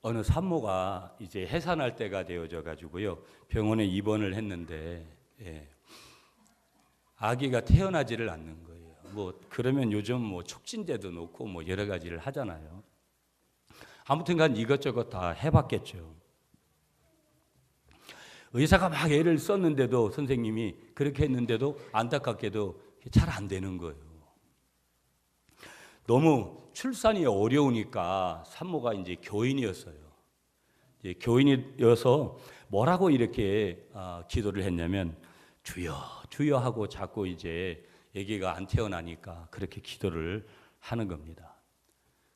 어느 산모가 이제 해산할 때가 되어져 가지고요, 병원에 입원을 했는데 아기가 태어나지를 않는 거예요. 뭐 그러면 요즘 뭐 촉진제도 놓고 뭐 여러 가지를 하잖아요. 아무튼간 이것저것 다 해봤겠죠. 의사가 막 애를 썼는데도, 선생님이 그렇게 했는데도 안타깝게도 잘 안 되는 거예요. 너무 출산이 어려우니까 산모가 이제 교인이었어요. 이제 교인이어서 뭐라고 이렇게 기도를 했냐면 주여 주여 하고 자꾸 이제 아기가 안 태어나니까 그렇게 기도를 하는 겁니다.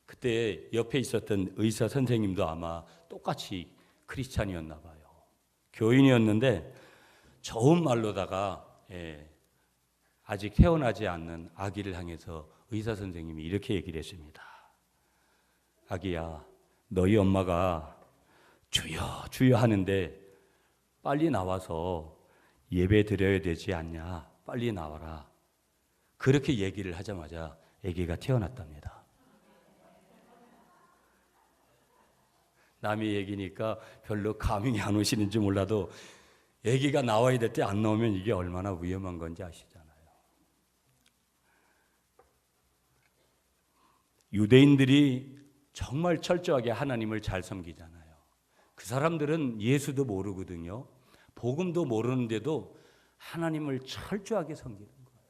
그때 옆에 있었던 의사 선생님도 아마 똑같이 크리스찬이었나 봐요. 교인이었는데 좋은 말로다가 아직 태어나지 않는 아기를 향해서 의사 선생님이 이렇게 얘기를 했습니다. 아기야, 너희 엄마가 주여 주여 하는데 빨리 나와서 예배 드려야 되지 않냐, 빨리 나와라. 그렇게 얘기를 하자마자 아기가 태어났답니다. 남의 얘기니까 별로 감흥이 안 오시는지 몰라도 아기가 나와야 될 때 안 나오면 이게 얼마나 위험한 건지 아시잖아요. 유대인들이 정말 철저하게 하나님을 잘 섬기잖아요. 그 사람들은 예수도 모르거든요. 복음도 모르는데도 하나님을 철저하게 섬기는 거예요.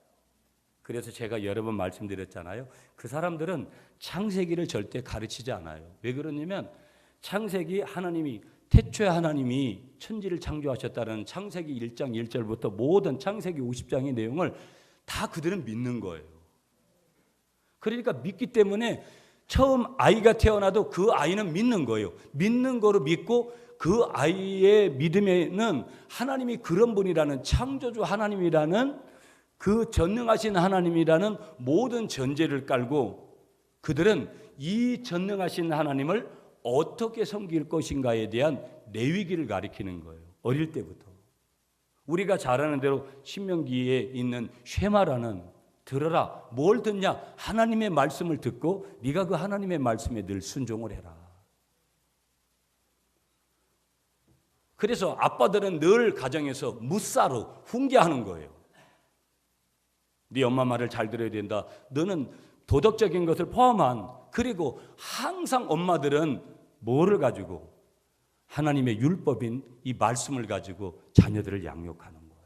그래서 제가 여러 번 말씀드렸잖아요. 그 사람들은 창세기를 절대 가르치지 않아요. 왜 그러냐면 창세기 하나님이, 태초에 하나님이 천지를 창조하셨다는 창세기 1장 1절부터 모든 창세기 50장의 내용을 다 그들은 믿는 거예요. 그러니까 믿기 때문에 처음 아이가 태어나도 그 아이는 믿는 거예요. 믿는 거로 믿고 그 아이의 믿음에는 하나님이 그런 분이라는, 창조주 하나님이라는, 그 전능하신 하나님이라는 모든 전제를 깔고 그들은 이 전능하신 하나님을 어떻게 섬길 것인가에 대한 내위기를 가리키는 거예요. 어릴 때부터. 우리가 잘 아는 대로 신명기에 있는 쉐마라는, 들어라. 뭘 듣냐? 하나님의 말씀을 듣고 네가 그 하나님의 말씀에 늘 순종을 해라. 그래서 아빠들은 늘 가정에서 무사로 훈계하는 거예요. 네 엄마 말을 잘 들어야 된다. 너는 도덕적인 것을 포함한, 그리고 항상 엄마들은 뭐를 가지고? 하나님의 율법인 이 말씀을 가지고 자녀들을 양육하는 거예요.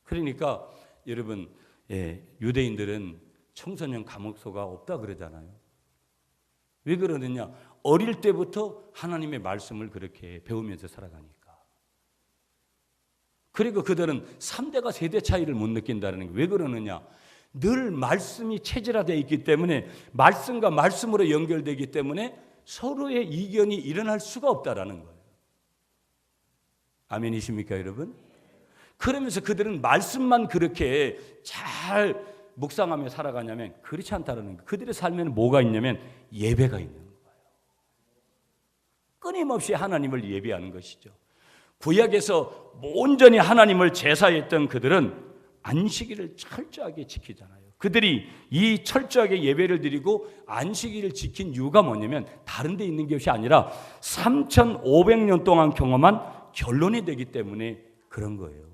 그러니까 여러분, 유대인들은 청소년 감옥소가 없다 그러잖아요. 왜 그러느냐? 어릴 때부터 하나님의 말씀을 그렇게 배우면서 살아가니까. 그리고 그들은 3대가 세대 차이를 못 느낀다는 게 왜 그러느냐? 늘 말씀이 체질화되어 있기 때문에, 말씀과 말씀으로 연결되기 때문에 서로의 이견이 일어날 수가 없다라는 거예요. 아멘이십니까, 여러분? 그러면서 그들은 말씀만 그렇게 잘 묵상하며 살아가냐면 그렇지 않다라는 거예요. 그들의 삶에는 뭐가 있냐면 예배가 있는 거예요. 끊임없이 하나님을 예배하는 것이죠. 구약에서 온전히 하나님을 제사했던 그들은 안식일을 철저하게 지키잖아요. 그들이 이 철저하게 예배를 드리고 안식일을 지킨 이유가 뭐냐면 다른 데 있는 것이 아니라 3,500년 동안 경험한 결론이 되기 때문에 그런 거예요.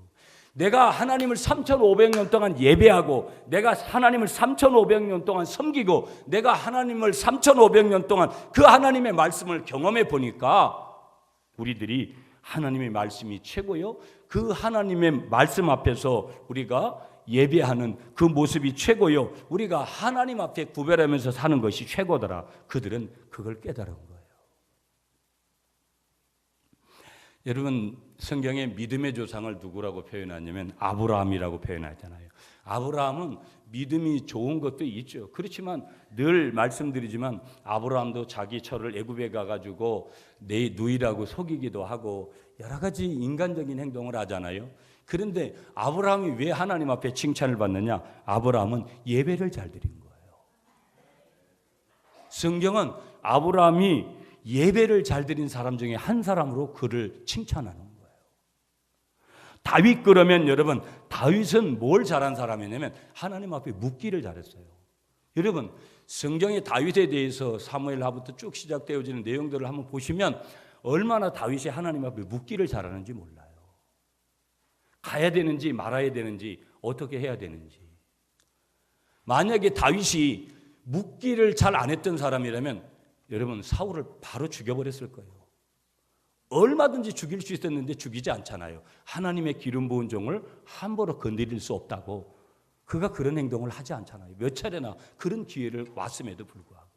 내가 하나님을 3,500년 동안 예배하고, 내가 하나님을 3,500년 동안 섬기고, 내가 하나님을 3,500년 동안 그 하나님의 말씀을 경험해 보니까 우리들이 하나님의 말씀이 최고요, 그 하나님의 말씀 앞에서 우리가 예배하는 그 모습이 최고요, 우리가 하나님 앞에 구별하면서 사는 것이 최고더라. 그들은 그걸 깨달은 거예요. 여러분, 성경에 믿음의 조상을 누구라고 표현하냐면 아브라함이라고 표현하잖아요. 아브라함은 믿음이 좋은 것도 있죠. 그렇지만 늘 말씀드리지만 아브라함도 자기 처를 애굽에 가가지고 내 누이라고 속이기도 하고 여러 가지 인간적인 행동을 하잖아요. 그런데 아브라함이 왜 하나님 앞에 칭찬을 받느냐? 아브라함은 예배를 잘 드린 거예요. 성경은 아브라함이 예배를 잘 드린 사람 중에 한 사람으로 그를 칭찬하는 거예요. 다윗, 그러면 여러분, 다윗은 뭘 잘한 사람이냐면 하나님 앞에 묻기를 잘했어요. 여러분, 성경의 다윗에 대해서 사무엘하부터 쭉 시작되어지는 내용들을 한번 보시면 얼마나 다윗이 하나님 앞에 묻기를 잘하는지 몰라요. 가야 되는지 말아야 되는지 어떻게 해야 되는지. 만약에 다윗이 묻기를 잘 안 했던 사람이라면 여러분 사울을 바로 죽여버렸을 거예요. 얼마든지 죽일 수 있었는데 죽이지 않잖아요. 하나님의 기름 부은 종을 함부로 건드릴 수 없다고 그가 그런 행동을 하지 않잖아요. 몇 차례나 그런 기회를 왔음에도 불구하고.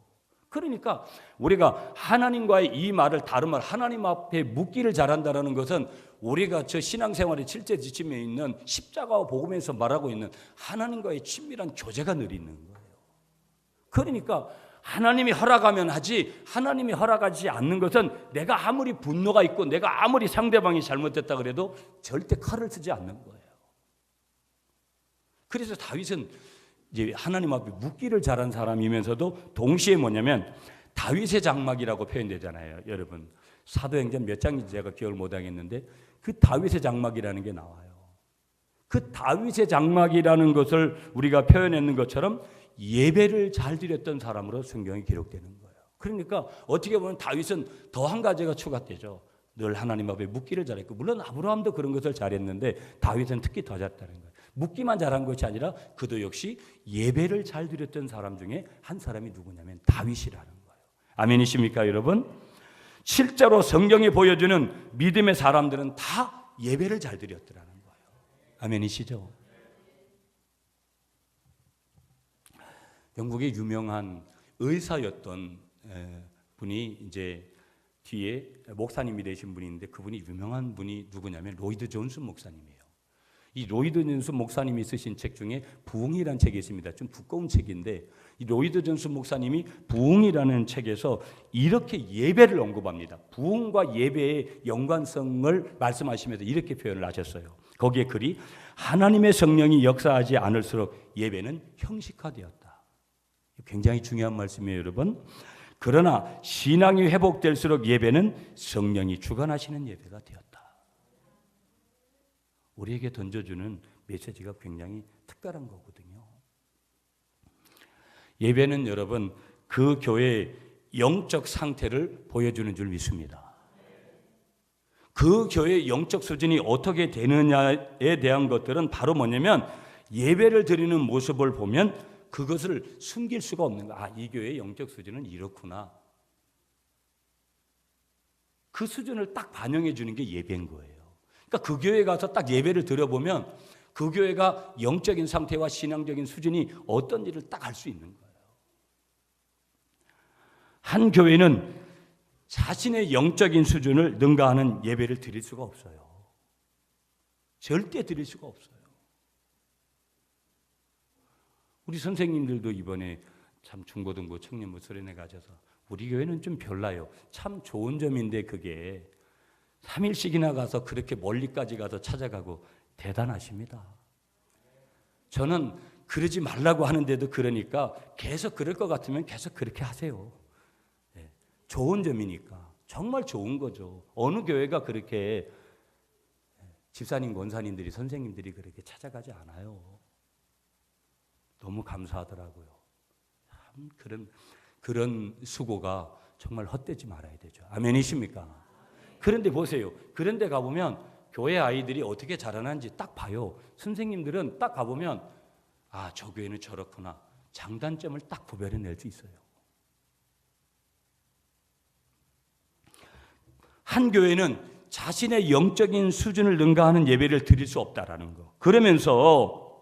그러니까 우리가 하나님과의 이 말을 다른 말 하나님 앞에 묻기를 잘한다는 것은 우리가 저 신앙생활의 실제 지침에 있는 십자가와 복음에서 말하고 있는 하나님과의 친밀한 교제가 늘 있는 거예요. 그러니까 하나님이 허락하면 하지 하나님이 허락하지 않는 것은 내가 아무리 분노가 있고 내가 아무리 상대방이 잘못됐다 그래도 절대 칼을 쓰지 않는 거예요. 그래서 다윗은 이제 하나님 앞에 묻기를 잘한 사람이면서도 동시에 뭐냐면 다윗의 장막이라고 표현되잖아요. 여러분 사도행전 몇 장인지 제가 기억을 못하겠는데 그 다윗의 장막이라는 게 나와요. 그 다윗의 장막이라는 것을 우리가 표현했는 것처럼 예배를 잘 드렸던 사람으로 성경이 기록되는 거예요. 그러니까 어떻게 보면 다윗은 더 한 가지가 추가되죠. 늘 하나님 앞에 묻기를 잘했고 물론 아브라함도 그런 것을 잘했는데 다윗은 특히 더 잘했다는 거예요. 묻기만 잘한 것이 아니라 그도 역시 예배를 잘 드렸던 사람 중에 한 사람이 누구냐면 다윗이라는 거예요. 아멘이십니까 여러분? 실제로 성경이 보여주는 믿음의 사람들은 다 예배를 잘 드렸더라는 거예요. 아멘이시죠? 영국의 유명한 의사였던 분이 이제 뒤에 목사님이 되신 분이 있는데 그분이 유명한 분이 누구냐면 로이드 존슨 목사님이에요. 이 로이드 존슨 목사님이 쓰신 책 중에 부흥이라는 책이 있습니다. 좀 두꺼운 책인데 이 로이드 존슨 목사님이 부흥이라는 책에서 이렇게 예배를 언급합니다. 부흥과 예배의 연관성을 말씀하시면서 이렇게 표현을 하셨어요. 거기에 글이 하나님의 성령이 역사하지 않을수록 예배는 형식화되었다. 굉장히 중요한 말씀이에요, 여러분. 그러나 신앙이 회복될수록 예배는 성령이 주관하시는 예배가 되었다. 우리에게 던져주는 메시지가 굉장히 특별한 거거든요. 예배는 여러분 그 교회의 영적 상태를 보여주는 줄 믿습니다. 그 교회의 영적 수준이 어떻게 되느냐에 대한 것들은 바로 뭐냐면 예배를 드리는 모습을 보면 그것을 숨길 수가 없는 거야. 아, 이 교회의 영적 수준은 이렇구나. 그 수준을 딱 반영해 주는 게 예배인 거예요. 그러니까 그 교회 가서 딱 예배를 드려보면 그 교회가 영적인 상태와 신앙적인 수준이 어떤지를 딱 알 수 있는 거예요. 한 교회는 자신의 영적인 수준을 능가하는 예배를 드릴 수가 없어요. 절대 드릴 수가 없어요. 우리 선생님들도 이번에 참 중고등부 청년부 수련회 가셔서 우리 교회는 좀 별나요. 참 좋은 점인데 그게 3일씩이나 가서 그렇게 멀리까지 가서 찾아가고 대단하십니다. 저는 그러지 말라고 하는데도 그러니까 계속 그럴 것 같으면 계속 그렇게 하세요. 네, 좋은 점이니까. 정말 좋은 거죠. 어느 교회가 그렇게 집사님, 권사님들이, 선생님들이 그렇게 찾아가지 않아요. 너무 감사하더라고요. 참 그런 수고가 정말 헛되지 말아야 되죠. 아멘이십니까? 그런데 보세요. 그런데 가보면 교회 아이들이 어떻게 자라는지 딱 봐요. 선생님들은 딱 가보면 아, 저 교회는 저렇구나. 장단점을 딱 구별해낼 수 있어요. 한 교회는 자신의 영적인 수준을 능가하는 예배를 드릴 수 없다라는 거. 그러면서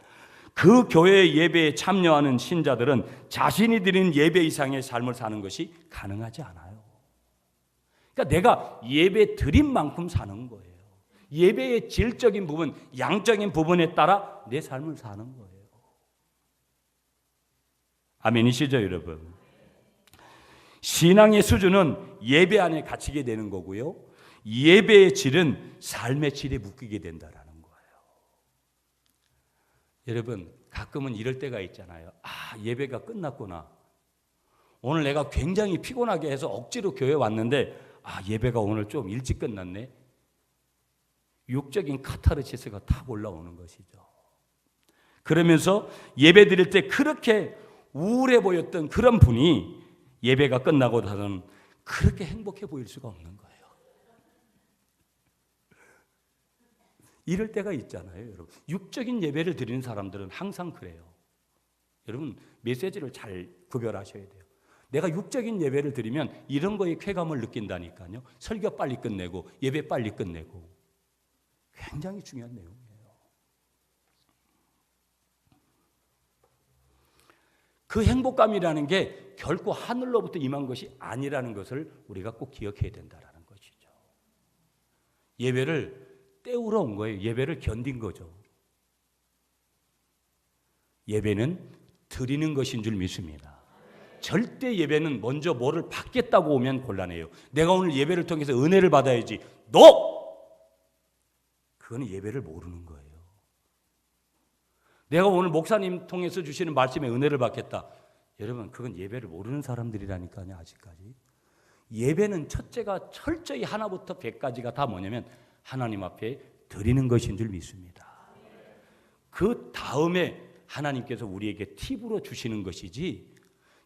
그 교회의 예배에 참여하는 신자들은 자신이 드린 예배 이상의 삶을 사는 것이 가능하지 않아요. 그러니까 내가 예배 드린 만큼 사는 거예요. 예배의 질적인 부분, 양적인 부분에 따라 내 삶을 사는 거예요. 아멘이시죠, 여러분? 신앙의 수준은 예배 안에 갇히게 되는 거고요. 예배의 질은 삶의 질에 묶이게 된다라는 거예요. 여러분, 가끔은 이럴 때가 있잖아요. 아, 예배가 끝났구나. 오늘 내가 굉장히 피곤하게 해서 억지로 교회 왔는데 아, 예배가 오늘 좀 일찍 끝났네. 육적인 카타르시스가 탁 올라오는 것이죠. 그러면서 예배 드릴 때 그렇게 우울해 보였던 그런 분이 예배가 끝나고 나서는 그렇게 행복해 보일 수가 없는 거예요. 이럴 때가 있잖아요, 여러분. 육적인 예배를 드리는 사람들은 항상 그래요. 여러분, 메시지를 잘 구별하셔야 돼요. 내가 육적인 예배를 드리면 이런 거에 쾌감을 느낀다니까요. 설교 빨리 끝내고 예배 빨리 끝내고. 굉장히 중요한 내용이에요. 그 행복감이라는 게 결코 하늘로부터 임한 것이 아니라는 것을 우리가 꼭 기억해야 된다는 것이죠. 예배를 때우러 온 거예요. 예배를 견딘 거죠. 예배는 드리는 것인 줄 믿습니다. 절대 예배는 먼저 뭐를 받겠다고 오면 곤란해요. 내가 오늘 예배를 통해서 은혜를 받아야지. 그거는 예배를 모르는 거예요. 내가 오늘 목사님 통해서 주시는 말씀에 은혜를 받겠다. 여러분, 그건 예배를 모르는 사람들이라니까요, 아직까지. 예배는 첫째가 철저히 하나부터 100까지가 다 뭐냐면 하나님 앞에 드리는 것인 줄 믿습니다. 그 다음에 하나님께서 우리에게 팁으로 주시는 것이지,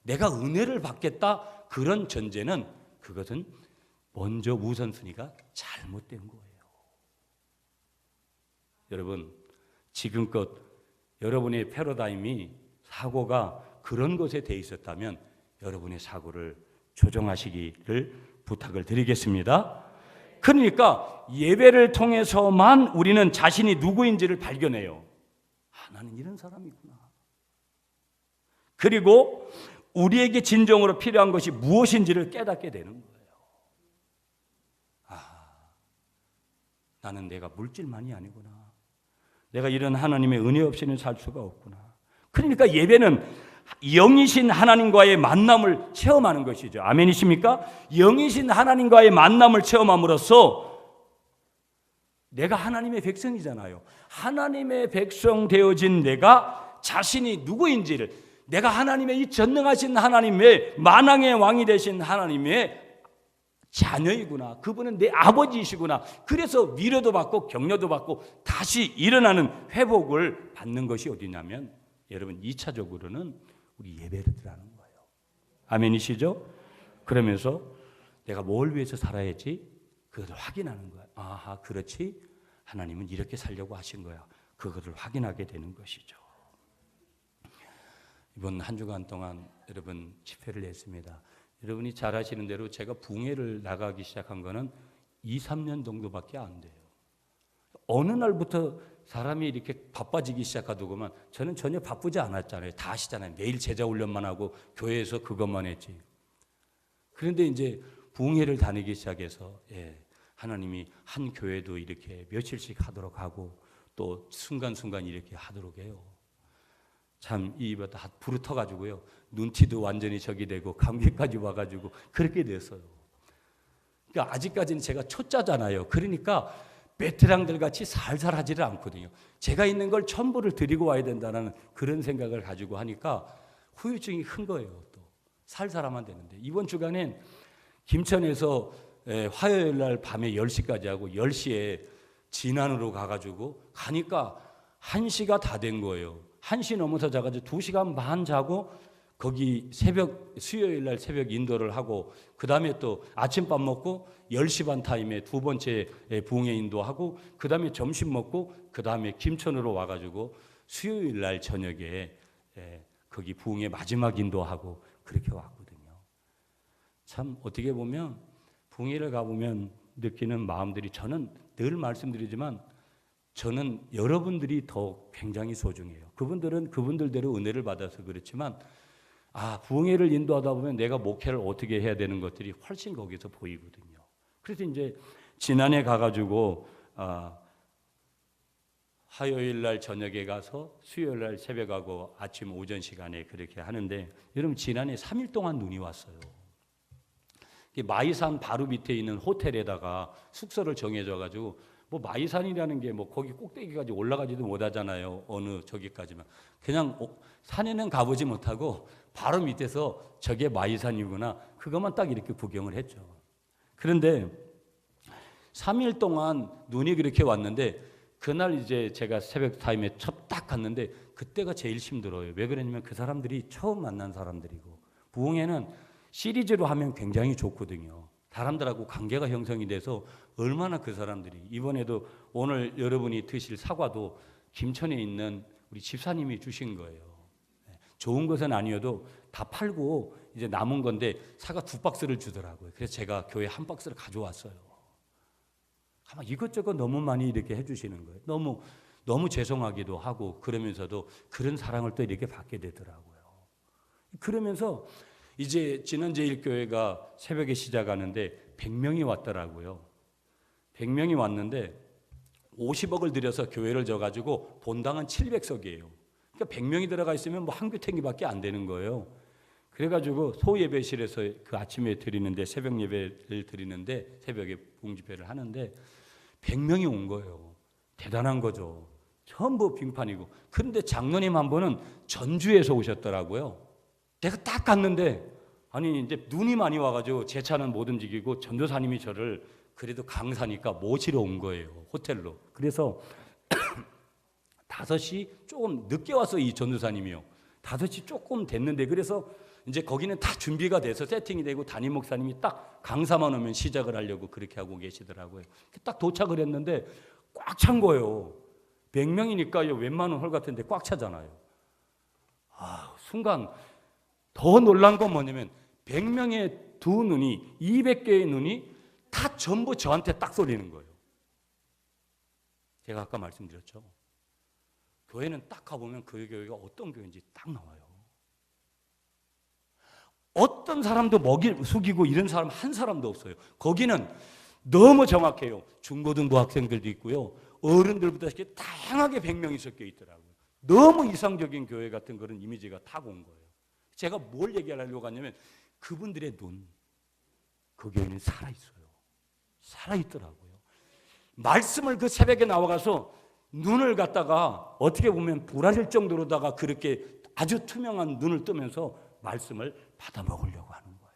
내가 은혜를 받겠다 그런 전제는, 그것은 먼저 우선순위가 잘못된 거예요. 여러분, 지금껏 여러분의 패러다임이, 사고가 그런 것에 돼 있었다면 여러분의 사고를 조정하시기를 부탁을 드리겠습니다. 그러니까 예배를 통해서만 우리는 자신이 누구인지를 발견해요. 나는 이런 사람이구나. 그리고 우리에게 진정으로 필요한 것이 무엇인지를 깨닫게 되는 거예요. 나는 내가 물질만이 아니구나. 내가 이런 하나님의 은혜 없이는 살 수가 없구나. 그러니까 예배는 영이신 하나님과의 만남을 체험하는 것이죠. 아멘이십니까? 영이신 하나님과의 만남을 체험함으로써 내가 하나님의 백성이잖아요. 하나님의 백성 되어진 내가 자신이 누구인지를, 내가 하나님의 이 전능하신 하나님의 만왕의 왕이 되신 하나님의 자녀이구나. 그분은 내 아버지이시구나. 그래서 위로도 받고 격려도 받고 다시 일어나는 회복을 받는 것이 어디냐면, 여러분 2차적으로는 우리 예배를 드리는 거예요. 아멘이시죠? 그러면서 내가 뭘 위해서 살아야지? 그것을 확인하는 거예요. 아하, 그렇지. 하나님은 이렇게 살려고 하신 거야. 그것을 확인하게 되는 것이죠. 이번 한 주간 동안 여러분 집회를 했습니다. 여러분이 잘 아시는 대로 제가 붕해를 나가기 시작한 거는 2, 3년 정도밖에 안 돼요. 어느 날부터 사람이 이렇게 바빠지기 시작하더구만. 저는 전혀 바쁘지 않았잖아요. 다 아시잖아요. 매일 제자 훈련만 하고 교회에서 그것만 했지. 그런데 이제 붕해를 다니기 시작해서 하나님이 한 교회도 이렇게 며칠씩 하도록 하고 또 순간순간 이렇게 하도록 해요. 참 입에 다 부르터가지고요. 눈티도 완전히 적이 되고 감기까지 와가지고 그렇게 됐어요. 그러니까 아직까지는 제가 초짜잖아요. 그러니까 베테랑들 같이 살살 하지를 않거든요. 제가 있는 걸 전부를 드리고 와야 된다는 그런 생각을 가지고 하니까 후유증이 큰 거예요. 또 살살하면 되는데 이번 주간엔 김천에서 화요일 날 밤에 10시까지 하고 10시에 진안으로 가가지고 가니까 1시가 다 된 거예요. 1시 넘어서 자가지고 2시간 반 자고 거기 수요일 날 새벽 인도를 하고 그 다음에 또 아침밥 먹고 10시 반 타임에 두 번째 부흥회 인도하고 그 다음에 점심 먹고 그 다음에 김천으로 와가지고 수요일 날 저녁에 거기 부흥회 마지막 인도하고 그렇게 왔거든요. 참 어떻게 보면 부흥회를 가보면 느끼는 마음들이, 저는 늘 말씀드리지만 저는 여러분들이 더 굉장히 소중해요. 그분들은 그분들대로 은혜를 받아서 그렇지만 부흥회를 인도하다 보면 내가 목회를 어떻게 해야 되는 것들이 훨씬 거기서 보이거든요. 그래서 이제 지난해 가가지고 화요일 날 저녁에 가서 수요일 날 새벽하고 아침 오전 시간에 그렇게 하는데, 여러분 지난해 3일 동안 눈이 왔어요. 마이산 바로 밑에 있는 호텔에다가 숙소를 정해져가지고 뭐 마이산이라는 게 뭐 거기 꼭대기까지 올라가지도 못하잖아요. 어느 저기까지만. 그냥 산에는 가보지 못하고 바로 밑에서 저게 마이산이구나. 그것만 딱 이렇게 구경을 했죠. 그런데 3일 동안 눈이 그렇게 왔는데 그날 이제 제가 새벽 타임에 딱 갔는데 그때가 제일 힘들어요. 왜 그러냐면 그 사람들이 처음 만난 사람들이고, 부흥회는 시리즈로 하면 굉장히 좋거든요. 사람들하고 관계가 형성이 돼서 얼마나 그 사람들이, 이번에도 오늘 여러분이 드실 사과도 김천에 있는 우리 집사님이 주신 거예요. 좋은 것은 아니어도 다 팔고 이제 남은 건데 사과 2박스를 주더라고요. 그래서 제가 교회 1박스를 가져왔어요. 아마 이것저것 너무 많이 이렇게 해주시는 거예요. 너무 죄송하기도 하고, 그러면서도 그런 사랑을 또 이렇게 받게 되더라고요. 그러면서 이제 진원제일교회가 새벽에 시작하는데 100명이 왔더라고요. 100명이 왔는데 50억을 들여서 교회를 져가지고 본당은 700석이에요. 그러니까 100명이 들어가 있으면 뭐 한 규탱기밖에 안 되는 거예요. 그래가지고 소예배실에서 그 아침에 드리는데, 새벽 예배를 드리는데, 새벽에 봉집회를 하는데 100명이 온 거예요. 대단한 거죠. 전부 빙판이고. 그런데 장로님 한 분은 전주에서 오셨더라고요. 내가 딱 갔는데, 아니 이제 눈이 많이 와가지고 제 차는 못 움직이고 전도사님이 저를 그래도 강사니까 모시러 온 거예요. 호텔로. 그래서 5시 조금 늦게 와서 이 전도사님이요. 5시 조금 됐는데, 그래서 이제 거기는 다 준비가 돼서 세팅이 되고 담임 목사님이 딱 강사만 오면 시작을 하려고 그렇게 하고 계시더라고요. 딱 도착을 했는데 꽉 찬 거예요. 100명이니까 웬만한 홀 같은데 꽉 차잖아요. 순간 더 놀란 건 뭐냐면 100명의 두 눈이, 200개의 눈이 다 전부 저한테 딱 쏠리는 거예요. 제가 아까 말씀드렸죠. 교회는 딱 가보면 그 교회가 어떤 교회인지 딱 나와요. 어떤 사람도 먹이 숙이고 이런 사람 한 사람도 없어요. 거기는 너무 정확해요. 중고등부 학생들도 있고요, 어른들부터 이렇게 다양하게 100명이 섞여 있더라고요. 너무 이상적인 교회 같은 그런 이미지가 타고 온 거예요. 제가 뭘 얘기하려고 하냐면 그분들의 눈, 그 교회는 살아있어요. 살아있더라고요. 말씀을 그 새벽에 나와가서 눈을 갖다가 어떻게 보면 부라질 정도로다가 그렇게 아주 투명한 눈을 뜨면서 말씀을 받아 먹으려고 하는 거예요.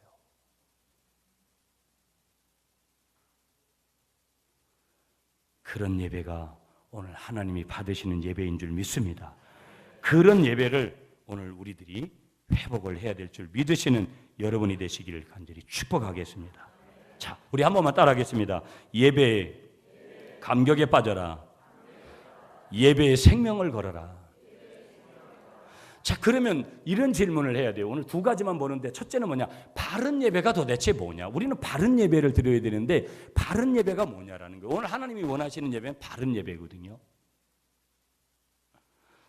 그런 예배가 오늘 하나님이 받으시는 예배인 줄 믿습니다. 그런 예배를 오늘 우리들이 회복을 해야 될 줄 믿으시는 여러분이 되시기를 간절히 축복하겠습니다. 자, 우리 한 번만 따라하겠습니다. 예배에 감격에 빠져라. 예배에 생명을 걸어라. 자, 그러면 이런 질문을 해야 돼요. 오늘 2가지만 보는데, 첫째는 뭐냐? 바른 예배가 도대체 뭐냐? 우리는 바른 예배를 드려야 되는데 바른 예배가 뭐냐라는 거예요. 오늘 하나님이 원하시는 예배는 바른 예배거든요.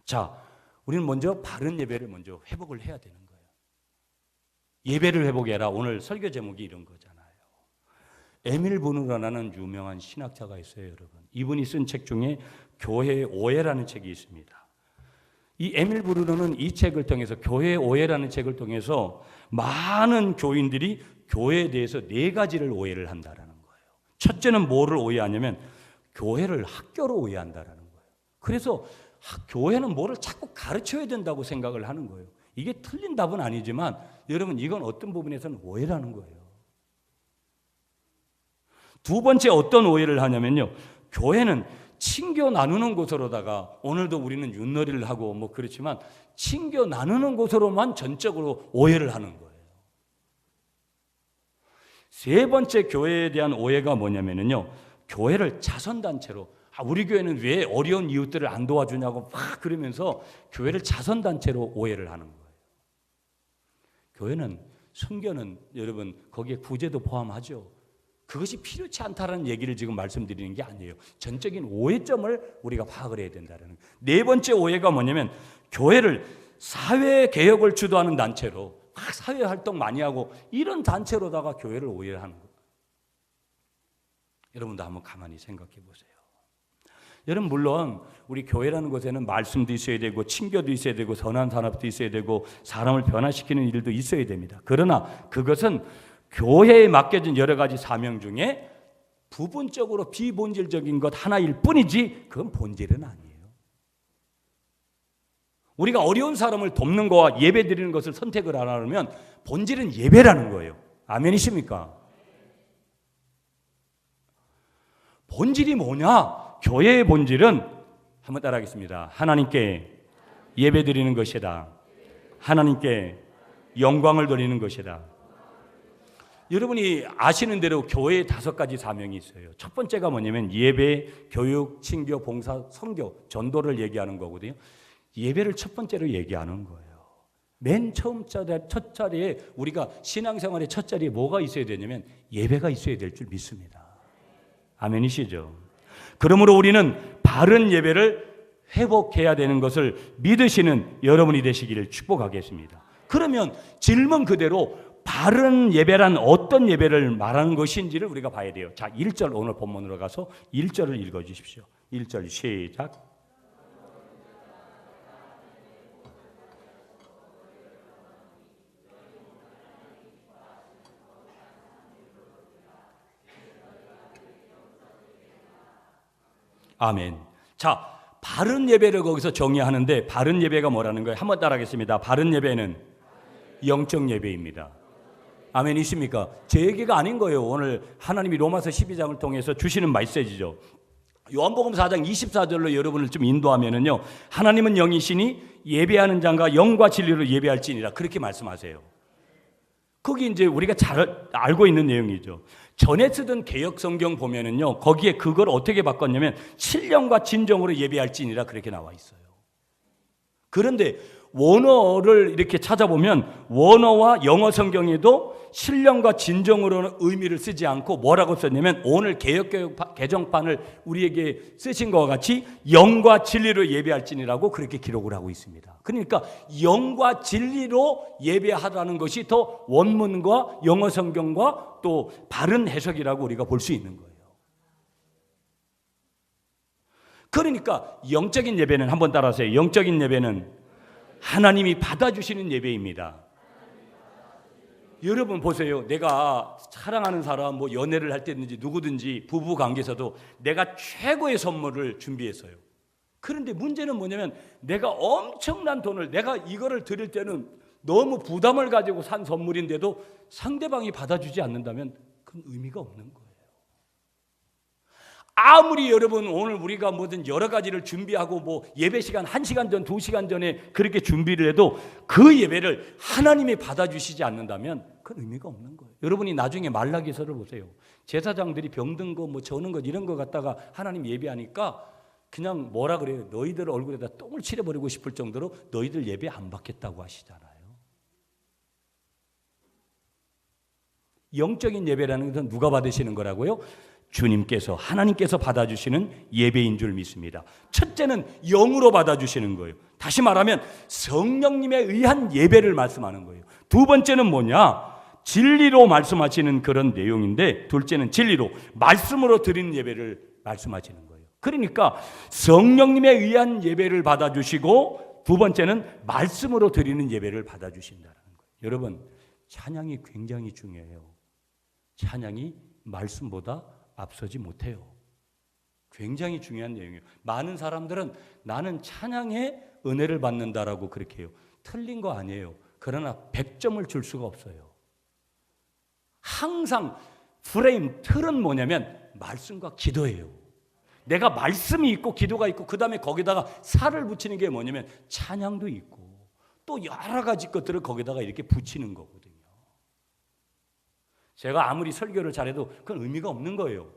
자, 우리는 먼저 바른 예배를 먼저 회복을 해야 되는 거예요. 예배를 회복해라. 오늘 설교 제목이 이런 거잖아요. 에밀 보누라는 유명한 신학자가 있어요, 여러분. 이분이 쓴 책 중에 교회의 오해라는 책이 있습니다. 이 에밀 브루너는 이 책을 통해서, 교회의 오해라는 책을 통해서 많은 교인들이 교회에 대해서 4가지를 오해를 한다라는 거예요. 첫째는 뭐를 오해하냐면 교회를 학교로 오해한다라는 거예요. 그래서 교회는 뭐를 자꾸 가르쳐야 된다고 생각을 하는 거예요. 이게 틀린 답은 아니지만 여러분, 이건 어떤 부분에서는 오해라는 거예요. 2번째 어떤 오해를 하냐면요, 교회는 친교 나누는 곳으로다가, 오늘도 우리는 윷놀이를 하고 뭐 그렇지만 친교 나누는 곳으로만 전적으로 오해를 하는 거예요. 3번째 교회에 대한 오해가 뭐냐면요, 교회를 자선단체로, 우리 교회는 왜 어려운 이웃들을 안 도와주냐고 막 그러면서 교회를 자선단체로 오해를 하는 거예요. 교회는, 선교는 여러분 거기에 구제도 포함하죠. 그것이 필요치 않다라는 얘기를 지금 말씀드리는 게 아니에요. 전적인 오해점을 우리가 파악을 해야 된다는 거예요. 4번째 오해가 뭐냐면 교회를 사회개혁을 주도하는 단체로, 사회활동 많이 하고 이런 단체로다가 교회를 오해를 하는 거예요. 여러분도 한번 가만히 생각해 보세요. 여러분, 물론 우리 교회라는 곳에는 말씀도 있어야 되고 친교도 있어야 되고 선한 산업도 있어야 되고 사람을 변화시키는 일도 있어야 됩니다. 그러나 그것은 교회에 맡겨진 여러 가지 사명 중에 부분적으로 비본질적인 것 하나일 뿐이지 그건 본질은 아니에요. 우리가 어려운 사람을 돕는 거와 예배 드리는 것을 선택을 안 하면 본질은 예배라는 거예요. 아멘이십니까? 본질이 뭐냐? 교회의 본질은 한번 따라하겠습니다. 하나님께 예배 드리는 것이다. 하나님께 영광을 돌리는 것이다. 여러분이 아시는 대로 교회에 5가지 사명이 있어요. 첫 번째가 뭐냐면 예배, 교육, 친교, 봉사, 선교, 전도를 얘기하는 거거든요. 예배를 첫 번째로 얘기하는 거예요. 맨 처음 첫 자리에 우리가 신앙생활의 첫 자리에 뭐가 있어야 되냐면 예배가 있어야 될 줄 믿습니다. 아멘이시죠? 그러므로 우리는 바른 예배를 회복해야 되는 것을 믿으시는 여러분이 되시기를 축복하겠습니다. 그러면 질문 그대로 바른 예배란 어떤 예배를 말하는 것인지를 우리가 봐야 돼요. 자, 1절 오늘 본문으로 가서 1절을 읽어 주십시오. 1절 시작. 아멘. 자, 바른 예배를 거기서 정의하는데 바른 예배가 뭐라는 거예요? 한번 따라하겠습니다. 바른 예배는 영적 예배입니다. 아멘이십니까? 제 얘기가 아닌 거예요. 오늘 하나님이 로마서 12장을 통해서 주시는 메시지죠. 요한복음 4장 24절로 여러분을 좀 인도하면은요. 하나님은 영이시니 예배하는 자가 영과 진리로 예배할지니라 그렇게 말씀하세요. 거기 이제 우리가 잘 알고 있는 내용이죠. 전에 쓰던 개역 성경 보면은요. 거기에 그걸 어떻게 바꿨냐면 신령과 진정으로 예배할지니라 그렇게 나와 있어요. 그런데 원어를 이렇게 찾아보면 원어와 영어 성경에도 신령과 진정으로는 의미를 쓰지 않고 뭐라고 썼냐면 오늘 개정판을 우리에게 쓰신 것과 같이 영과 진리로 예배할지니라고 그렇게 기록을 하고 있습니다. 그러니까 영과 진리로 예배하라는 것이 더 원문과 영어 성경과 또 바른 해석이라고 우리가 볼 수 있는 거예요. 그러니까 영적인 예배는 한번 따라하세요. 영적인 예배는 하나님이 받아주시는 예배입니다. 여러분 보세요. 내가 사랑하는 사람 뭐 연애를 할 때든지 누구든지 부부 관계에서도 내가 최고의 선물을 준비했어요. 그런데 문제는 뭐냐면 내가 엄청난 돈을 내가 이거를 드릴 때는 너무 부담을 가지고 산 선물인데도 상대방이 받아주지 않는다면 그건 의미가 없는 거예요. 아무리 여러분 오늘 우리가 뭐든 여러 가지를 준비하고 뭐 예배 시간 1시간 전, 2시간 전에 그렇게 준비를 해도 그 예배를 하나님이 받아주시지 않는다면 그건 의미가 없는 거예요. 여러분이 나중에 말라기서를 보세요. 제사장들이 병든 거 뭐 저는 것 이런 거 갖다가 하나님 예배하니까 그냥 뭐라 그래요. 너희들 얼굴에다 똥을 칠해버리고 싶을 정도로 너희들 예배 안 받겠다고 하시잖아요. 영적인 예배라는 것은 누가 받으시는 거라고요? 주님께서 하나님께서 받아주시는 예배인 줄 믿습니다. 첫째는 영으로 받아주시는 거예요. 다시 말하면 성령님에 의한 예배를 말씀하는 거예요. 두 번째는 뭐냐? 진리로 말씀하시는 그런 내용인데 둘째는 진리로 말씀으로 드리는 예배를 말씀하시는 거예요. 그러니까 성령님에 의한 예배를 받아주시고 두 번째는 말씀으로 드리는 예배를 받아주신다는 거예요. 여러분 찬양이 굉장히 중요해요. 찬양이 말씀보다 앞서지 못해요. 굉장히 중요한 내용이에요. 많은 사람들은 나는 찬양에 은혜를 받는다라고 그렇게 해요. 틀린 거 아니에요. 그러나 100점을 줄 수가 없어요. 항상 프레임, 틀은 뭐냐면 말씀과 기도예요. 내가 말씀이 있고 기도가 있고 그 다음에 거기다가 살을 붙이는 게 뭐냐면 찬양도 있고 또 여러 가지 것들을 거기다가 이렇게 붙이는 거거든요. 제가 아무리 설교를 잘해도 그건 의미가 없는 거예요.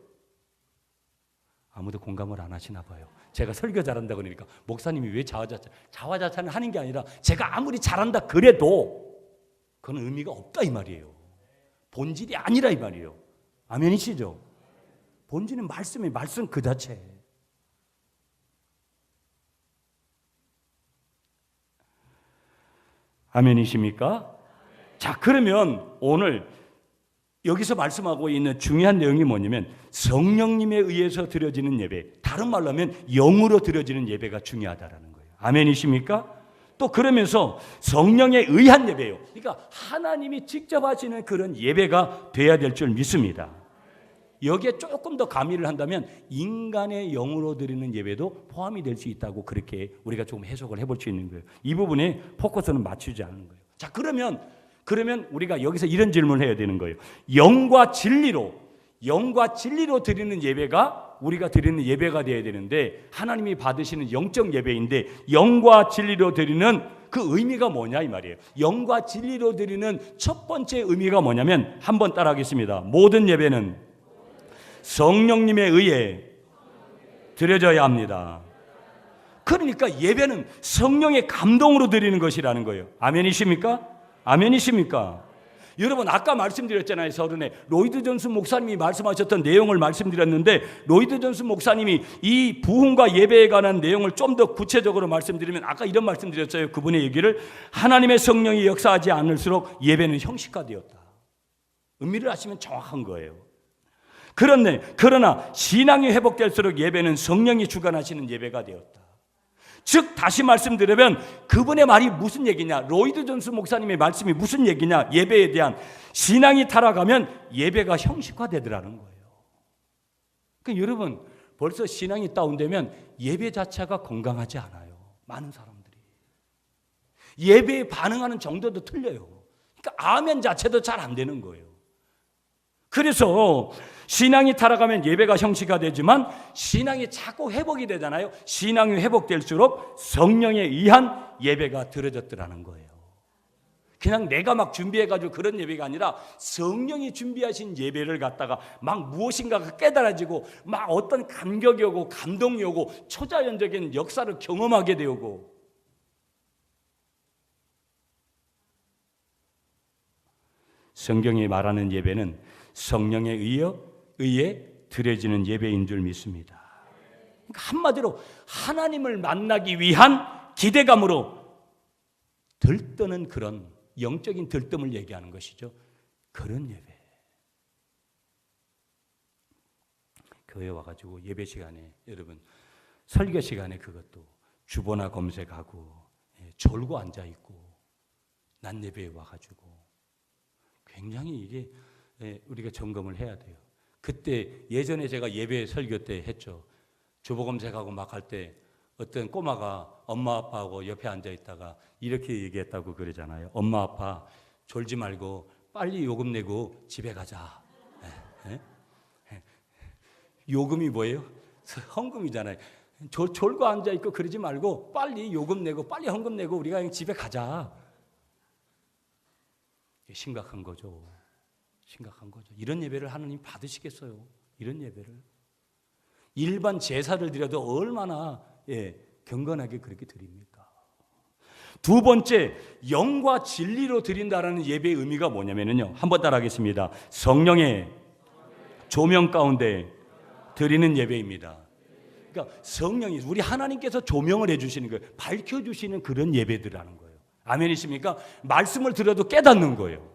아무도 공감을 안 하시나 봐요. 제가 설교 잘한다 그러니까 목사님이 왜 자화자찬을 하는 게 아니라 제가 아무리 잘한다 그래도 그건 의미가 없다 이 말이에요. 본질이 아니라 이 말이에요. 아멘이시죠? 본질은 말씀이 말씀 그 자체. 아멘이십니까? 자, 그러면 오늘 여기서 말씀하고 있는 중요한 내용이 뭐냐면 성령님에 의해서 드려지는 예배, 다른 말로 하면 영으로 드려지는 예배가 중요하다라는 거예요. 아멘이십니까? 또 그러면서 성령에 의한 예배예요. 그러니까 하나님이 직접 하시는 그런 예배가 돼야 될 줄 믿습니다. 여기에 조금 더 가미를 한다면 인간의 영으로 드리는 예배도 포함이 될 수 있다고 그렇게 우리가 조금 해석을 해볼 수 있는 거예요. 이 부분에 포커스는 맞추지 않는 거예요. 자, 그러면 우리가 여기서 이런 질문을 해야 되는 거예요. 영과 진리로 드리는 예배가 우리가 드리는 예배가 되어야 되는데 하나님이 받으시는 영적 예배인데 영과 진리로 드리는 그 의미가 뭐냐 이 말이에요. 영과 진리로 드리는 첫 번째 의미가 뭐냐면 한번 따라하겠습니다. 모든 예배는 성령님에 의해 드려져야 합니다. 그러니까 예배는 성령의 감동으로 드리는 것이라는 거예요. 아멘이십니까? 아멘이십니까? 여러분 아까 말씀드렸잖아요. 서른에 로이드 존스 목사님이 말씀하셨던 내용을 말씀드렸는데 로이드 존스 목사님이 이 부흥과 예배에 관한 내용을 좀 더 구체적으로 말씀드리면 아까 이런 말씀드렸어요. 그분의 얘기를 하나님의 성령이 역사하지 않을수록 예배는 형식화되었다. 의미를 아시면 정확한 거예요. 그러나 신앙이 회복될수록 예배는 성령이 주관하시는 예배가 되었다. 즉 다시 말씀드리면 그분의 말이 무슨 얘기냐, 로이드 존스 목사님의 말씀이 무슨 얘기냐, 예배에 대한 신앙이 타락하면 예배가 형식화되더라는 거예요. 그러니까 여러분 벌써 신앙이 다운되면 예배 자체가 건강하지 않아요. 많은 사람들이 예배에 반응하는 정도도 틀려요. 그러니까 아멘 자체도 잘 안 되는 거예요. 그래서 신앙이 타락하면 예배가 형식화되지만 신앙이 자꾸 회복이 되잖아요. 신앙이 회복될수록 성령에 의한 예배가 드려졌더라는 거예요. 그냥 내가 막 준비해가지고 그런 예배가 아니라 성령이 준비하신 예배를 갖다가 막 무엇인가가 깨달아지고 막 어떤 감격이 오고 감동이 오고 초자연적인 역사를 경험하게 되고, 성경이 말하는 예배는 성령에 의해 드려지는 예배인 줄 믿습니다. 그러니까 한마디로 하나님을 만나기 위한 기대감으로 들떠는 그런 영적인 들뜸을 얘기하는 것이죠. 그런 예배. 교회 와가지고 예배 시간에 여러분 설교 시간에 그것도 주보나 검색하고 졸고 앉아있고 낮 예배에 와가지고 굉장히 이게 우리가 점검을 해야 돼요. 그때 예전에 제가 예배 설교 때 했죠. 주보 검색하고 막 할 때 어떤 꼬마가 엄마 아빠하고 옆에 앉아 있다가 이렇게 얘기했다고 그러잖아요. 엄마 아빠 졸지 말고 빨리 요금 내고 집에 가자. 요금이 뭐예요? 헌금이잖아요. 졸고 앉아 있고 그러지 말고 빨리 요금 내고 빨리 헌금 내고 우리가 그냥 집에 가자. 심각한 거죠. 심각한 거죠. 이런 예배를 하나님 받으시겠어요? 이런 예배를 일반 제사를 드려도 얼마나 경건하게 그렇게 드립니까? 두 번째, 영과 진리로 드린다라는 예배의 의미가 뭐냐면요. 한번 따라하겠습니다. 성령의 조명 가운데 드리는 예배입니다. 그러니까 성령이 우리 하나님께서 조명을 해주시는 거예요. 밝혀주시는 그런 예배들이라는 거예요. 아멘이십니까? 말씀을 들어도 깨닫는 거예요.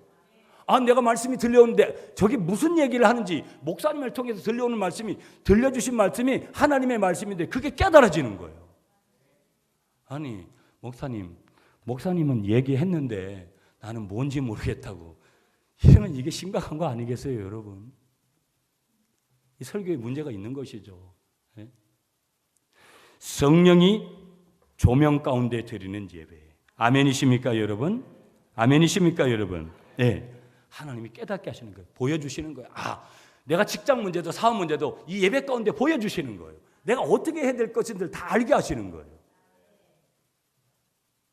아, 내가 말씀이 들려오는데 저게 무슨 얘기를 하는지 목사님을 통해서 들려오는 말씀이 들려주신 말씀이 하나님의 말씀인데 그게 깨달아지는 거예요. 아니 목사님은 얘기했는데 나는 뭔지 모르겠다고 이러면 이게 심각한 거 아니겠어요, 여러분? 이 설교에 문제가 있는 것이죠. 성령이 조명 가운데 드리는 예배. 아멘이십니까, 여러분? 아멘이십니까, 여러분? 네. 하나님이 깨닫게 하시는 거예요. 보여주시는 거예요. 아, 내가 직장 문제도 사업 문제도 이 예배 가운데 보여주시는 거예요. 내가 어떻게 해야 될 것인지를 다 알게 하시는 거예요.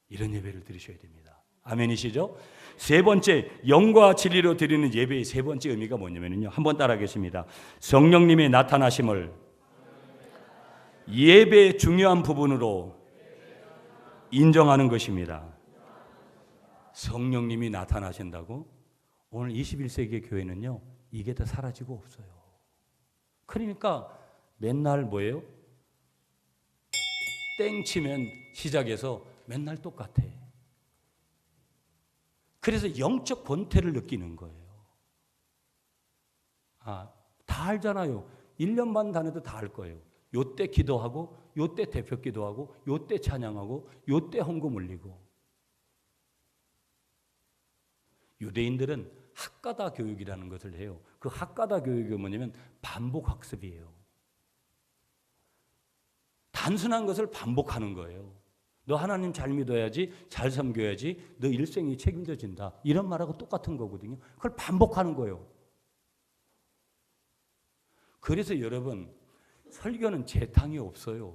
이런 예배를 드리셔야 됩니다. 아멘이시죠? 세 번째, 영과 진리로 드리는 예배의 세 번째 의미가 뭐냐면요. 한번 따라하겠습니다. 성령님의 나타나심을 예배의 중요한 부분으로 인정하는 것입니다. 성령님이 나타나신다고? 오늘 21세기 교회는요, 이게 더 사라지고 없어요. 그러니까 맨날 뭐예요? 땡 치면 시작해서 맨날 똑같아. 그래서 영적 권태를 느끼는 거예요. 아, 다 알잖아요. 1년 반 다녀도 다 알 거예요. 요때 기도하고, 요때 대표 기도하고, 요때 찬양하고, 요때 헌금 올리고. 유대인들은 학가다 교육이라는 것을 해요. 그 학가다 교육이 뭐냐면 반복 학습이에요. 단순한 것을 반복하는 거예요. 너 하나님 잘 믿어야지, 잘 섬겨야지, 너 일생이 책임져진다. 이런 말하고 똑같은 거거든요. 그걸 반복하는 거예요. 그래서 여러분, 설교는 재탕이 없어요.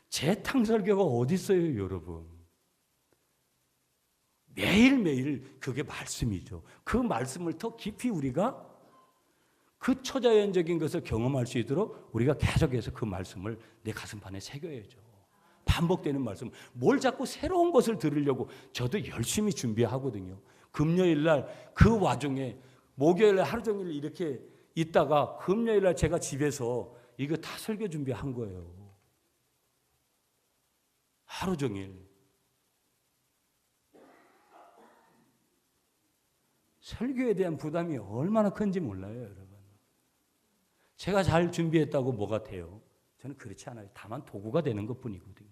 재탕 설교가 어디 있어요, 여러분? 매일매일 그게 말씀이죠. 그 말씀을 더 깊이 우리가 그 초자연적인 것을 경험할 수 있도록 우리가 계속해서 그 말씀을 내 가슴판에 새겨야죠. 반복되는 말씀. 뭘 자꾸 새로운 것을 들으려고 저도 열심히 준비하거든요. 금요일 날 그 와중에 목요일 날 하루 종일 이렇게 있다가 금요일 날 제가 집에서 이거 다 설교 준비한 거예요. 하루 종일. 설교에 대한 부담이 얼마나 큰지 몰라요, 여러분. 제가 잘 준비했다고 뭐가 돼요? 저는 그렇지 않아요. 다만 도구가 되는 것뿐이거든요.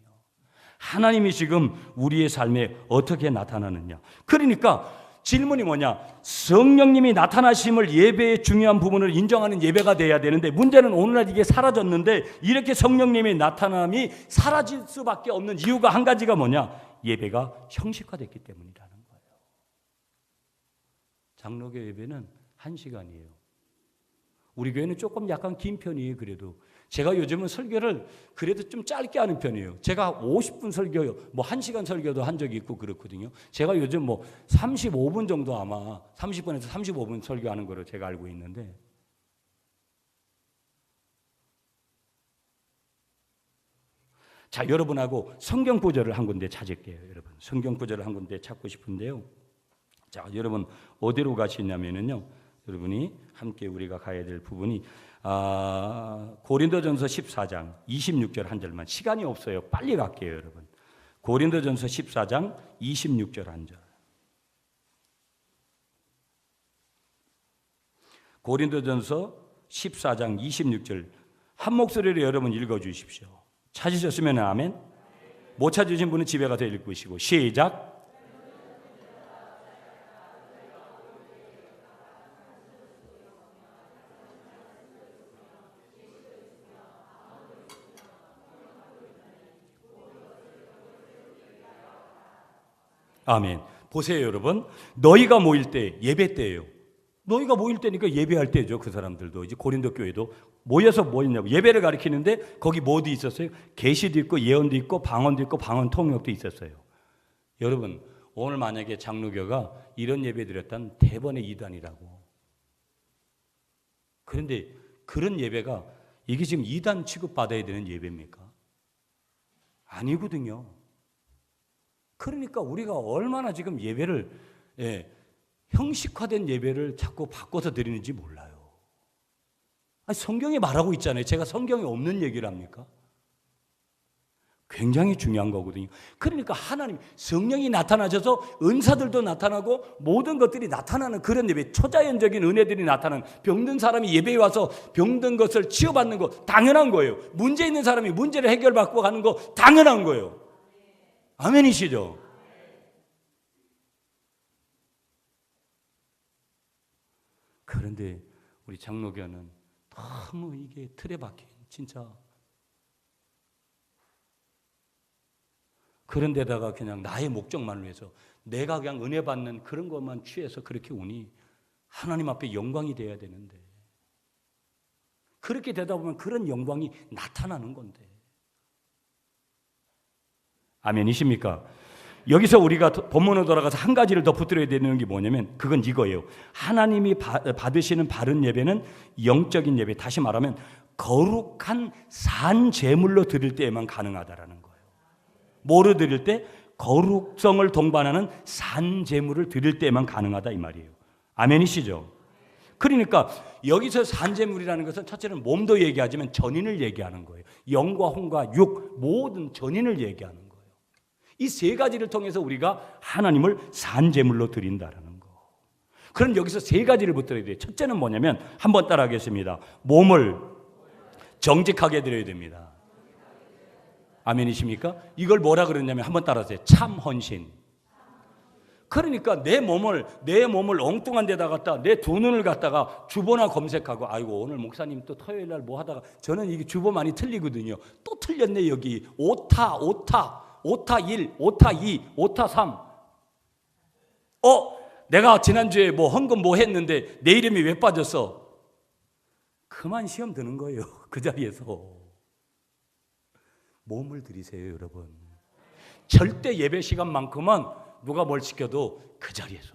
하나님이 지금 우리의 삶에 어떻게 나타나느냐. 그러니까 질문이 뭐냐? 성령님이 나타나심을 예배의 중요한 부분을 인정하는 예배가 돼야 되는데 문제는 오늘날 이게 사라졌는데 이렇게 성령님의 나타남이 사라질 수밖에 없는 이유가 한 가지가 뭐냐? 예배가 형식화됐기 때문이라는 거예요. 장로교 예배는 1시간이에요. 우리 교회는 조금 약간 긴 편이에요. 그래도 제가 요즘은 설교를 그래도 좀 짧게 하는 편이에요. 제가 50분 설교요, 뭐 1시간 설교도 한 적이 있고 그렇거든요. 제가 요즘 뭐 35분 정도 아마 30분에서 35분 설교하는 거로 제가 알고 있는데 자, 여러분하고 성경 구절을 한 군데 찾을게요. 여러분 성경 구절을 한 군데 찾고 싶은데요. 자, 여러분 어디로 가시냐면은요. 여러분이 함께 우리가 가야 될 부분이 고린도전서 14장 26절 한 절만. 시간이 없어요. 빨리 갈게요, 여러분. 고린도전서 14장 26절 한 절. 고린도전서 14장 26절 한 목소리로 여러분 읽어 주십시오. 찾으셨으면 아멘. 못 찾으신 분은 집에 가서 읽으시고 시작. 아멘. 보세요, 여러분. 너희가 모일 때 예배 때예요. 너희가 모일 때니까 예배할 때죠. 그 사람들도 이제 고린도 교회도 모여서 뭐 있냐고 예배를 가리키는데 거기 뭐도 있었어요? 계시도 있고 예언도 있고 방언도 있고 방언 통역도 있었어요. 여러분 오늘 만약에 장로교가 이런 예배 드렸다면 대번의 이단이라고. 그런데 그런 예배가 이게 지금 이단 취급받아야 되는 예배입니까? 아니거든요. 그러니까 우리가 얼마나 지금 예배를 형식화된 예배를 자꾸 바꿔서 드리는지 몰라요. 아니, 성경에 말하고 있잖아요. 제가 성경에 없는 얘기를 합니까? 굉장히 중요한 거거든요. 그러니까 하나님 성령이 나타나셔서 은사들도 나타나고 모든 것들이 나타나는 그런 예배, 초자연적인 은혜들이 나타나는, 병든 사람이 예배에 와서 병든 것을 치유받는 거 당연한 거예요. 문제 있는 사람이 문제를 해결받고 가는 거 당연한 거예요. 아멘이시죠? 그런데 우리 장로교는 너무 이게 틀에 박힌 진짜 그런데다가 그냥 나의 목적만을 위해서 내가 그냥 은혜 받는 그런 것만 취해서 그렇게 우니 하나님 앞에 영광이 돼야 되는데 그렇게 되다 보면 그런 영광이 나타나는 건데. 아멘이십니까? 여기서 우리가 본문으로 돌아가서 한 가지를 더 붙들어야 되는 게 뭐냐면 그건 이거예요. 하나님이 받으시는 바른 예배는 영적인 예배, 다시 말하면 거룩한 산 제물로 드릴 때에만 가능하다라는 거예요. 뭐로 드릴 때? 거룩성을 동반하는 산 제물을 드릴 때에만 가능하다 이 말이에요. 아멘이시죠? 그러니까 여기서 산 제물이라는 것은 첫째는 몸도 얘기하지만 전인을 얘기하는 거예요. 영과 혼과 육 모든 전인을 얘기하는 거예요. 이 세 가지를 통해서 우리가 하나님을 산 제물로 드린다라는 거. 그럼 여기서 세 가지를 붙들어야 돼요. 첫째는 뭐냐면 한번 따라하겠습니다. 몸을 정직하게 드려야 됩니다. 아멘이십니까? 이걸 뭐라 그러냐면 한번 따라하세요. 참 헌신. 그러니까 내 몸을 엉뚱한 데다 갖다 내 두 눈을 갖다가 주보나 검색하고 아이고 오늘 목사님 또 토요일 날 뭐 하다가 저는 이게 주보 많이 틀리거든요. 또 틀렸네 여기. 오타 1, 오타 2, 오타 3. 내가 지난주에 뭐 헌금 뭐 했는데 내 이름이 왜 빠졌어? 그 그만 시험 드는 거예요. 그 자리에서. 몸을 들이세요, 여러분. 절대 예배 시간만큼은 누가 뭘 시켜도 그 자리에서.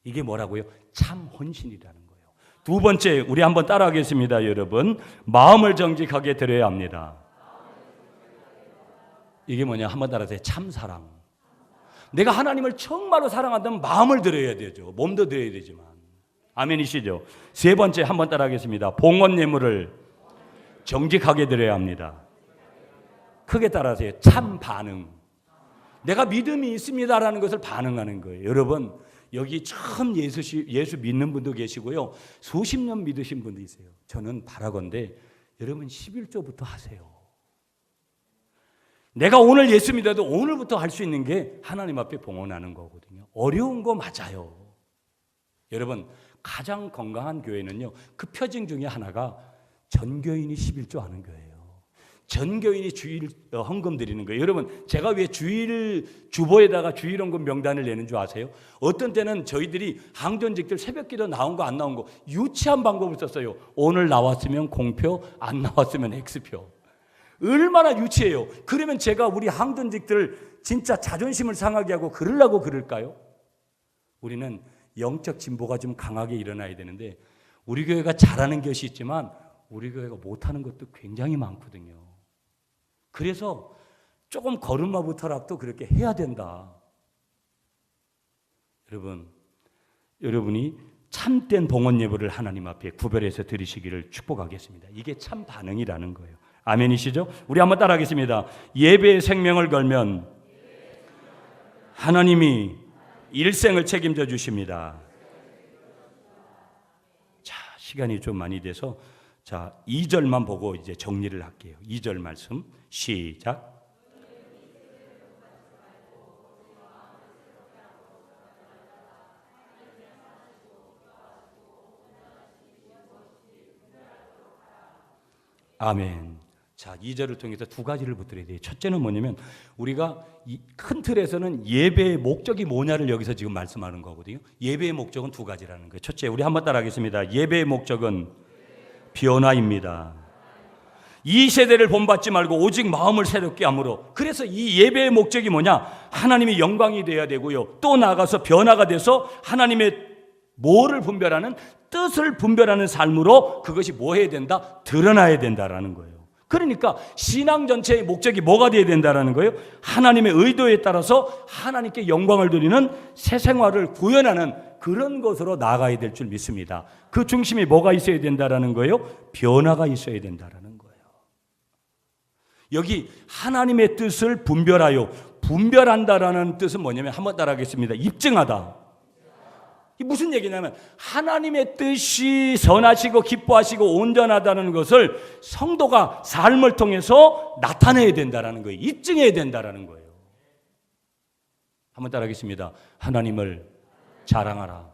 이게 뭐라고요? 참 헌신이라는 거예요. 두 번째, 우리 한번 따라하겠습니다, 여러분. 마음을 정직하게 드려야 합니다. 이게 뭐냐? 한번 따라하세요. 참 사랑. 내가 하나님을 정말로 사랑한다면 마음을 드려야 되죠. 몸도 드려야 되지만. 아멘이시죠? 세 번째, 한번 따라하겠습니다. 봉헌 예물을 정직하게 드려야 합니다. 크게 따라하세요. 참 반응. 내가 믿음이 있습니다라는 것을 반응하는 거예요. 여러분, 여기 처음 예수 믿는 분도 계시고요. 수십 년 믿으신 분도 있어요. 저는 바라건대 여러분 11조부터 하세요. 내가 오늘 예수 믿어도 오늘부터 할 수 있는 게 하나님 앞에 봉헌하는 거거든요. 어려운 거 맞아요. 여러분, 가장 건강한 교회는요, 그 표징 중에 하나가 전교인이 11조 하는 거예요. 전교인이 주일 헌금 드리는 거예요. 여러분, 제가 왜 주일 주보에다가 주일 헌금 명단을 내는 줄 아세요? 어떤 때는 저희들이 항전직들 새벽기도 나온 거 안 나온 거 유치한 방법을 썼어요. 오늘 나왔으면 공표, 안 나왔으면 X표. 얼마나 유치해요. 그러면 제가 우리 항전직들 진짜 자존심을 상하게 하고 그러려고 그럴까요? 우리는 영적 진보가 좀 강하게 일어나야 되는데 우리 교회가 잘하는 것이 있지만 우리 교회가 못하는 것도 굉장히 많거든요. 그래서 조금 걸음마부터라도 그렇게 해야 된다. 여러분이 참된 봉헌 예물을 하나님 앞에 구별해서 드리시기를 축복하겠습니다. 이게 참 반응이라는 거예요. 아멘이시죠? 우리 한번 따라하겠습니다. 예배의 생명을 걸면 하나님이 일생을 책임져 주십니다. 자, 시간이 좀 많이 돼서 2절만 보고 이제 정리를 할게요. 2절 말씀 시작. 아멘. 자, 2절을 통해서 두 가지를 붙들어야 돼요. 첫째는 뭐냐면 우리가 이 큰 틀에서는 예배의 목적이 뭐냐를 여기서 지금 말씀하는 거거든요. 예배의 목적은 두 가지라는 거예요. 첫째, 우리 한번 따라하겠습니다. 예배의 목적은 변화입니다. 이 세대를 본받지 말고 오직 마음을 새롭게 함으로. 그래서 이 예배의 목적이 뭐냐? 하나님의 영광이 돼야 되고요. 또 나아가서 변화가 돼서 하나님의 뭐를 분별하는, 뜻을 분별하는 삶으로 그것이 뭐 해야 된다? 드러나야 된다라는 거예요. 그러니까 신앙 전체의 목적이 뭐가 돼야 된다라는 거예요? 하나님의 의도에 따라서 하나님께 영광을 드리는 새 생활을 구현하는 그런 것으로 나아가야 될 줄 믿습니다. 그 중심에 뭐가 있어야 된다라는 거예요? 변화가 있어야 된다라는 거예요. 여기 하나님의 뜻을 분별하여, 분별한다라는 뜻은 뭐냐면 한번 따라하겠습니다. 입증하다. 이게 무슨 얘기냐면 하나님의 뜻이 선하시고 기뻐하시고 온전하다는 것을 성도가 삶을 통해서 나타내야 된다라는 거예요. 입증해야 된다라는 거예요. 한번 따라하겠습니다. 하나님을 자랑하라.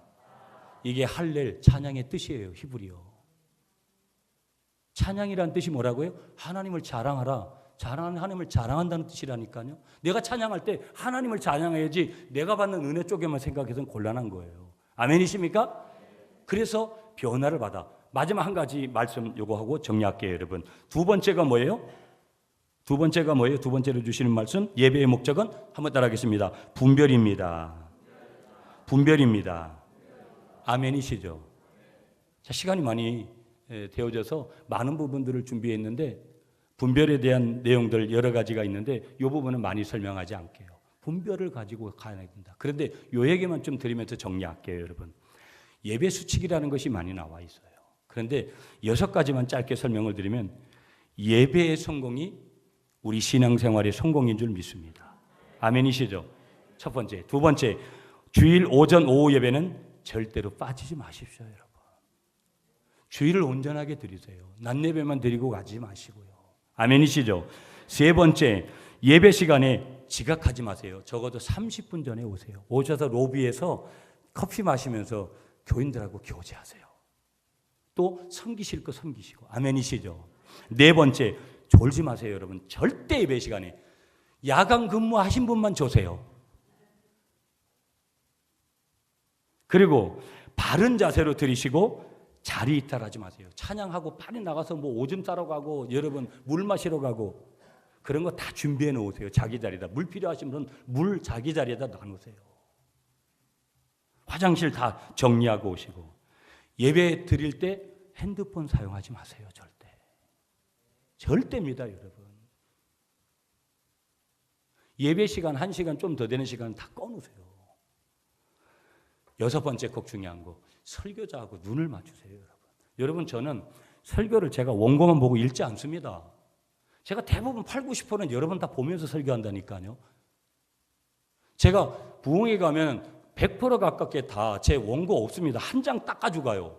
이게 할렐 찬양의 뜻이에요. 히브리어. 찬양이란 뜻이 뭐라고요? 하나님을 자랑하라. 하나님을 자랑한다는 뜻이라니까요. 내가 찬양할 때 하나님을 찬양해야지 내가 받는 은혜 쪽에만 생각해서는 곤란한 거예요. 아멘이십니까? 그래서 변화를 받아. 마지막 한 가지 말씀 요거하고 정리할게요, 여러분. 두 번째가 뭐예요? 두 번째로 주시는 말씀, 예배의 목적은 한번 따라하겠습니다. 분별입니다. 아멘이시죠? 자, 시간이 많이 되어져서 많은 부분들을 준비했는데 분별에 대한 내용들 여러 가지가 있는데 이 부분은 많이 설명하지 않게요. 분별을 가지고 가야 된다. 그런데 요 얘기만 좀 드리면서 정리할게요, 여러분. 예배 수칙이라는 것이 많이 나와 있어요. 그런데 6가지만 짧게 설명을 드리면 예배의 성공이 우리 신앙생활의 성공인 줄 믿습니다. 아멘이시죠? 첫 번째. 두 번째, 주일 오전 오후 예배는 절대로 빠지지 마십시오, 여러분. 주일을 온전하게 드리세요. 낮 예배만 드리고 가지 마시고요. 아멘이시죠? 세 번째, 예배 시간에 지각하지 마세요. 적어도 30분 전에 오세요. 오셔서 로비에서 커피 마시면서 교인들하고 교제하세요. 또 섬기실 거 섬기시고. 아멘이시죠? 네 번째, 졸지 마세요, 여러분. 절대 예배 시간에 야간 근무하신 분만 조세요. 그리고 바른 자세로 드리시고 자리 이탈하지 마세요. 찬양하고 빨리 나가서 뭐 오줌 싸러 가고 여러분 물 마시러 가고 그런 거 다 준비해 놓으세요. 자기 자리에다. 물 필요하신 분은 물 자기 자리에다 놔놓으세요. 화장실 다 정리하고 오시고 예배 드릴 때 핸드폰 사용하지 마세요. 절대. 절대입니다, 여러분. 예배 시간 1시간 좀 더 되는 시간 다 꺼놓으세요. 6번째 꼭 중요한 거, 설교자하고 눈을 맞추세요, 여러분. 여러분, 저는 설교를 제가 원고만 보고 읽지 않습니다. 제가 대부분 80, 90%는 여러분 다 보면서 설교한다니까요. 제가 부흥회 가면 100% 가깝게 다 제 원고 없습니다. 한 장 딱 가져가요.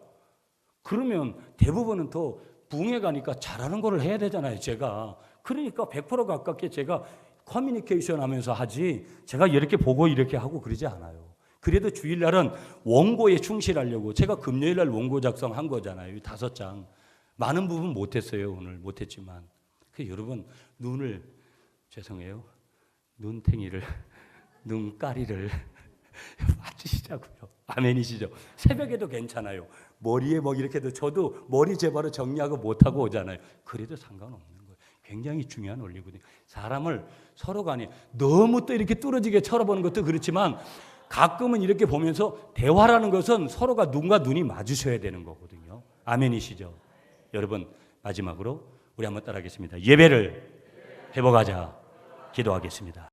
그러면 대부분은 더 부흥회 가니까 잘하는 거를 해야 되잖아요, 제가. 그러니까 100% 가깝게 제가 커뮤니케이션 하면서 하지 제가 이렇게 보고 이렇게 하고 그러지 않아요. 그래도 주일날은 원고에 충실하려고 제가 금요일날 원고 작성한 거잖아요. 5장. 많은 부분 못했어요. 오늘 못했지만. 여러분 눈을 죄송해요. 눈탱이를 눈가리를 맞추시자고요. 아멘이시죠? 새벽에도 괜찮아요. 머리에 뭐 이렇게 해도 저도 머리 제바로 정리하고 못하고 오잖아요. 그래도 상관없는 거예요. 굉장히 중요한 원리거든요. 사람을 서로 간에 너무 또 이렇게 뚫어지게 쳐다보는 것도 그렇지만 가끔은 이렇게 보면서 대화라는 것은 서로가 눈과 눈이 마주쳐야 되는 거거든요. 아멘이시죠? 여러분 마지막으로 우리 한번 따라하겠습니다. 예배를 회복하자. 기도하겠습니다.